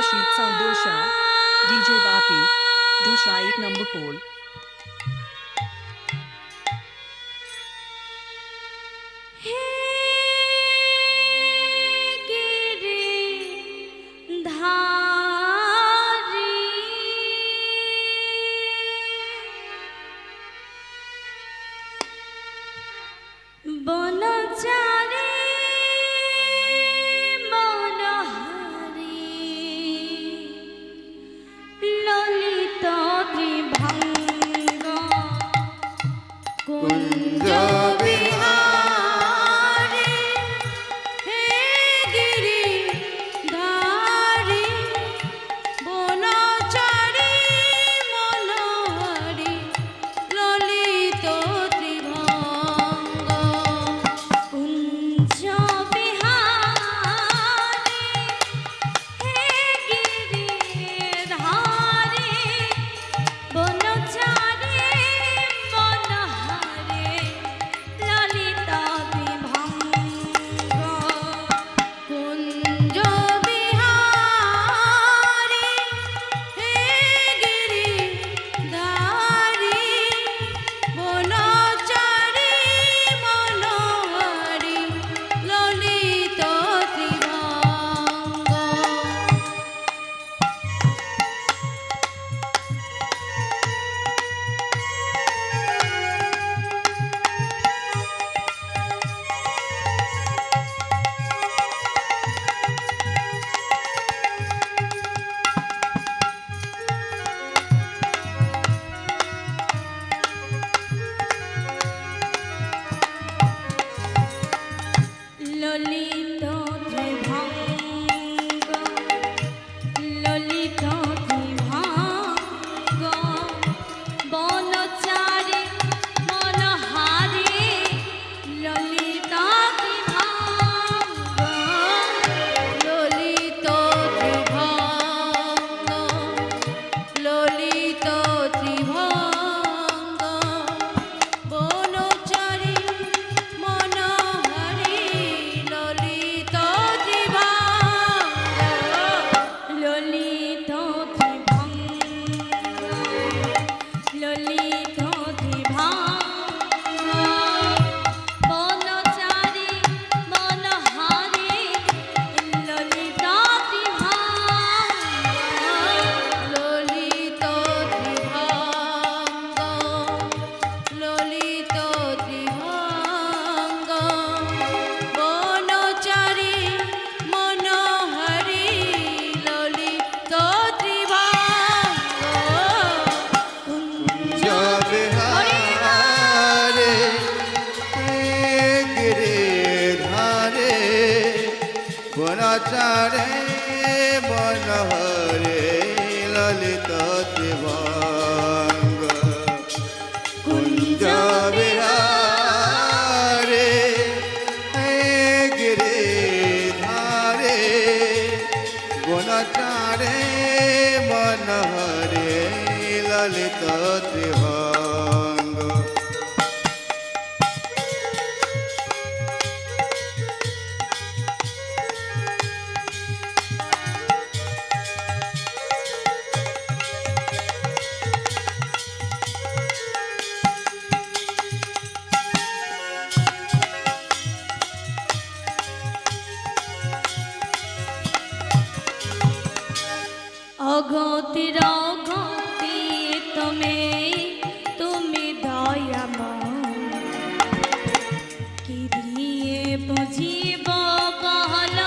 Rashid Sandosha, DJ Bapi, Dusha 1 number pole. বনচারে বনহরে Lalit Tribhanga কুঞ্জ বিহারে গিরি ধারে বনচারে বনহরে ললিত ত্রিভঙ্গ। অগতির অগতি তুমি দয়াময় কি দিয়ে বুঝিব বল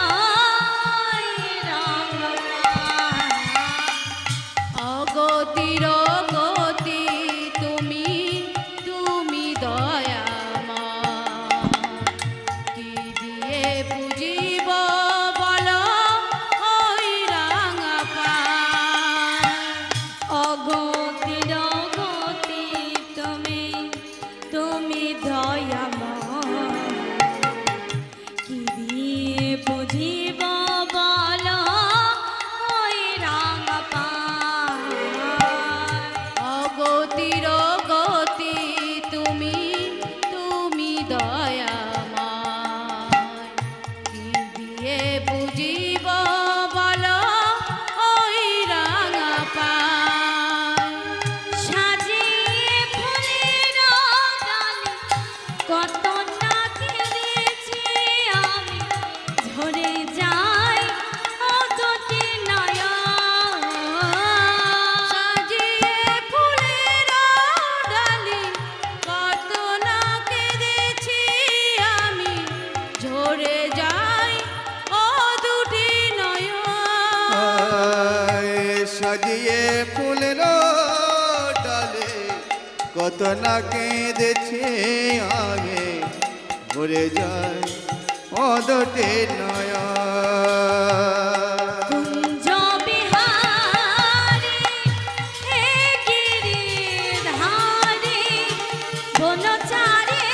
অগতির গতি তুমি দয়াময় কি দিয়ে বুঝিব বল অগতির সাজিয়ে ফুলের ডালে কত না কেঁদেছে আগে ভরে যায় অদটে নয়া কুঞ্জ বিহারী হে গিরিধারী বনচারী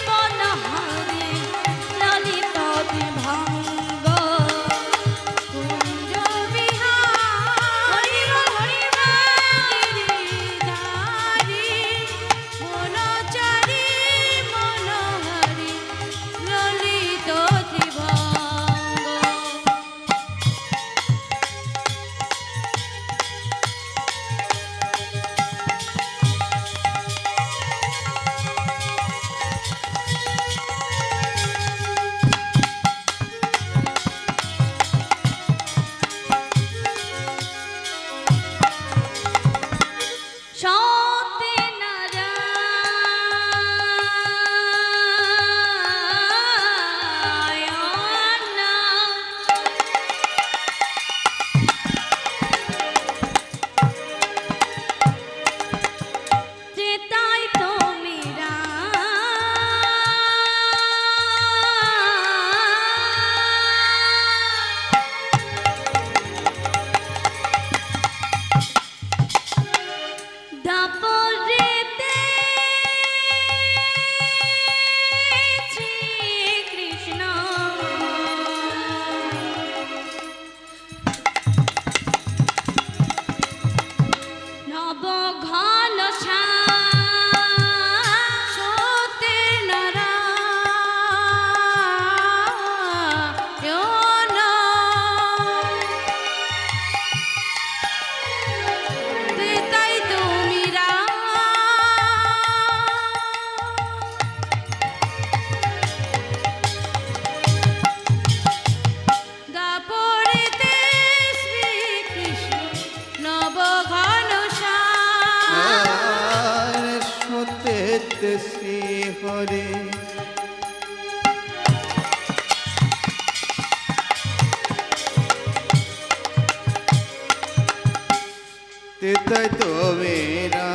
বনহারী ললিত বিভঙ্গ কুঞ্জ বিহারী গিরিধারী বনচারী বনহারী ললিত ত্রিভঙ্গ। শ্রী হরে তেতাই তো মেরা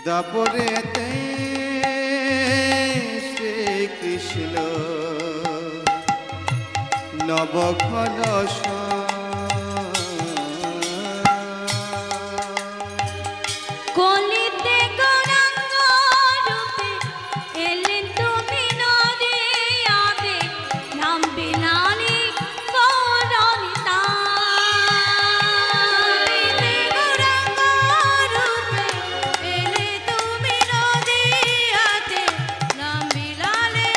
দাপরেতে শ্রী কৃষ্ণ নবঘন কলিতে গৌরাঙ্গ রূপে এলেন তুমি নদিয়াতে নাম বিলালি গৌরনিতা গৌরাঙ্গ রূপে এলে তুমি নদিয়াতে নাম বিলালে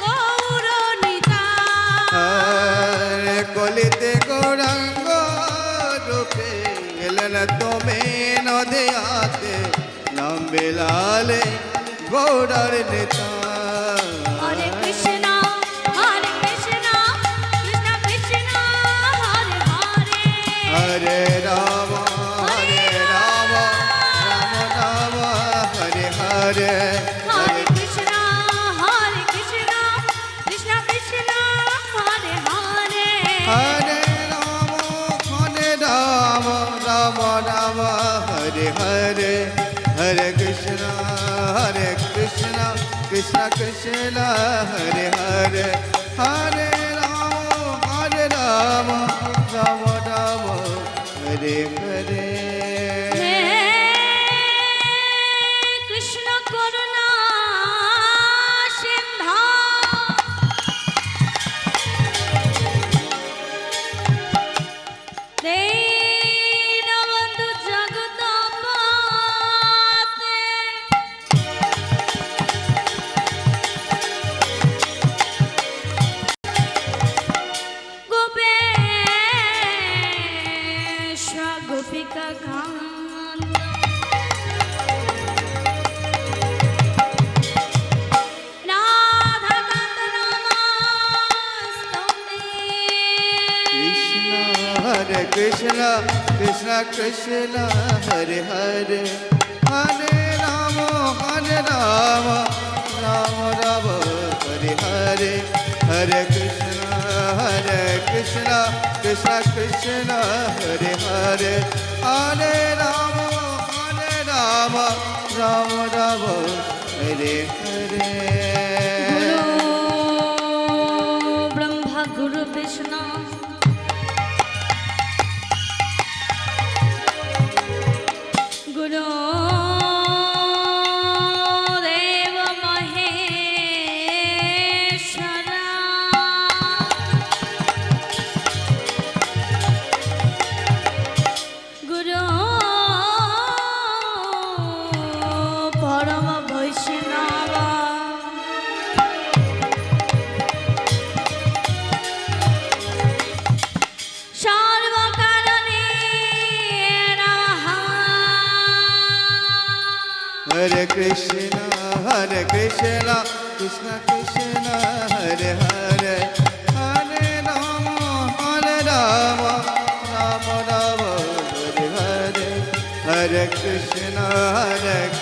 গৌরনিতা কলিতে গৌরাঙ্গ রূপে এলেন তুমি নদিয়াতে নাম বিলালে গৌরার নেতা হরে কৃষ্ণ কৃষ্ণ কৃষ্ণ হরে হরে হরে রাম রাম রাম হরে হরে হরে কৃষ্ণ কৃষ্ণ কৃষ্ণ হরে হরে হরে রাম রাম রাম হরে হরে হরে কৃষ্ণ কৃষ্ণ কৃষ্ণ হরে হরে হরে রাম রাম রাম হরে হরে হে কৃষ্ণ করুণা সিন্ধু দীনবন্ধু জগৎপতে গোপেশ গোপিকা কান্ত রাধাকান্ত নমস্তুতে Krishna Krishna Krishna Hare Hare Hare Ram Ram Krishna Krishna Hare Hare Hare Rama Rama Rama Hare Hare गुरु ब्रह्मा गुरु विष्णु गुरु देव महेश्वरा गुरु परम वैष्णव सर्वकारणे नमः Hare Krishna Krishna Krishna Hare Hare Hare Rama Rama Rama Hare Hare Hare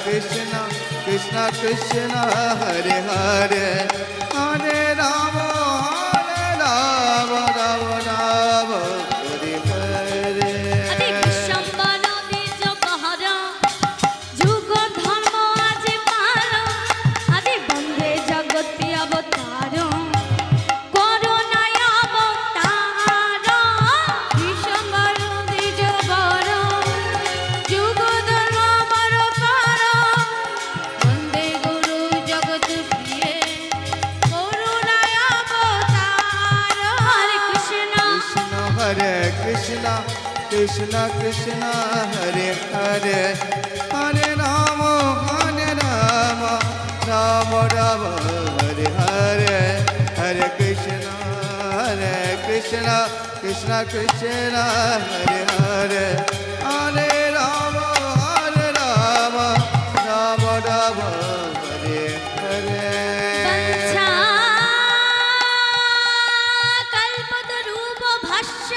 Krishna Krishna Krishna Hare Hare Hare Rama Rama Rama Hare Hare আদি বিশ্বম্বর বীজ বহর যুগ ধর্ম আজি পার আদি বন্দে জগতি অবতার করুণায় অবতার বিশ্বম্বর বীজ বর যুগ ধর্ম মর পার বন্দে গুরু জগৎ প্রিয়ে করুণায় অবতার হরে Krishna Krishna Krishna Krishna Hare Hare Hare Rama Rama Rama Hare Hare Hare Krishna Krishna Krishna Hare Hare Hare Rama Rama Rama Hare Hare বঞ্ছা কল্পতরূপ ভাষ্য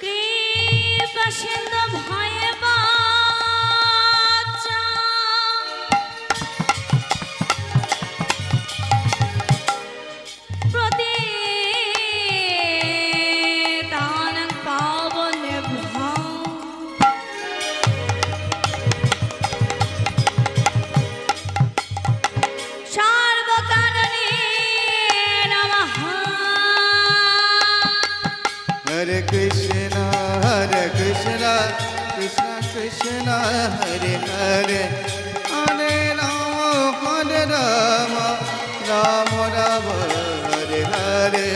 কৃপা সিন্ধু ভয়ে বাচা প্রতিতানং পাবনেভ্যো সর্বকারণে নমঃ Hare Krishna Krishna Krishna Hare Hare Hare Rama Rama Rama Hare Hare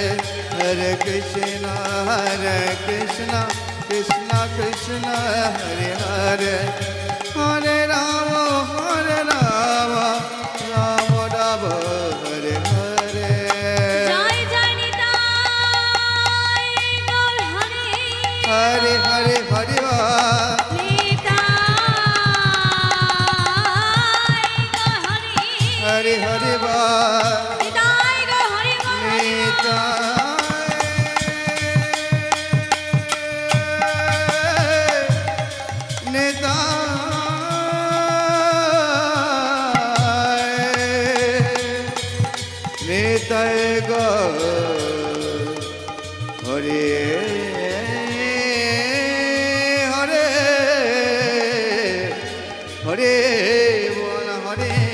Hare Krishna Krishna Krishna Hare Hare Hare Rama Rama Rama Hare Hare জয় জয় Nitai Gour Hari Hare Hare Hare Nitai Gour Hari Hare Hare Nitai Gour Hari Nitai go Hare Hare Hare Hare